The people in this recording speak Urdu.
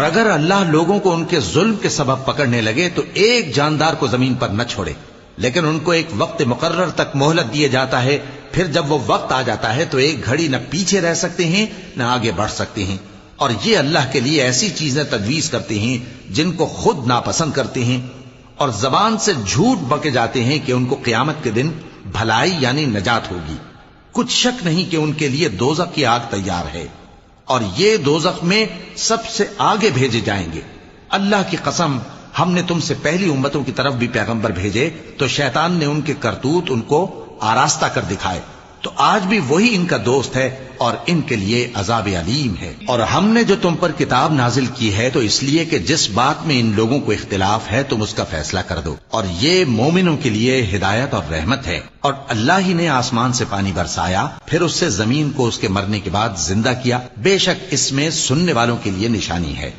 اگر اللہ لوگوں کو ان کے ظلم کے سبب پکڑنے لگے تو ایک جاندار کو زمین پر نہ چھوڑے، لیکن ان کو ایک وقت مقرر تک مہلت دیے جاتا ہے، پھر جب وہ وقت آ جاتا ہے تو ایک گھڑی نہ پیچھے رہ سکتے ہیں نہ آگے بڑھ سکتے ہیں، اور یہ اللہ کے لیے ایسی چیزیں تجویز کرتے ہیں جن کو خود ناپسند کرتے ہیں، اور زبان سے جھوٹ بکے جاتے ہیں کہ ان کو قیامت کے دن بھلائی یعنی نجات ہوگی۔ کچھ شک نہیں کہ ان کے لیے دوزخ کی آگ تیار ہے، اور یہ دوزخ میں سب سے آگے بھیجے جائیں گے۔ اللہ کی قسم، ہم نے تم سے پہلی امتوں کی طرف بھی پیغمبر بھیجے تو شیطان نے ان کے کرتوت ان کو آراستہ کر دکھائے، تو آج بھی وہی ان کا دوست ہے اور ان کے لیے عذاب علیم ہے۔ اور ہم نے جو تم پر کتاب نازل کی ہے تو اس لیے کہ جس بات میں ان لوگوں کو اختلاف ہے تم اس کا فیصلہ کر دو، اور یہ مومنوں کے لیے ہدایت اور رحمت ہے۔ اور اللہ ہی نے آسمان سے پانی برسایا، پھر اس سے زمین کو اس کے مرنے کے بعد زندہ کیا، بے شک اس میں سننے والوں کے لیے نشانی ہے۔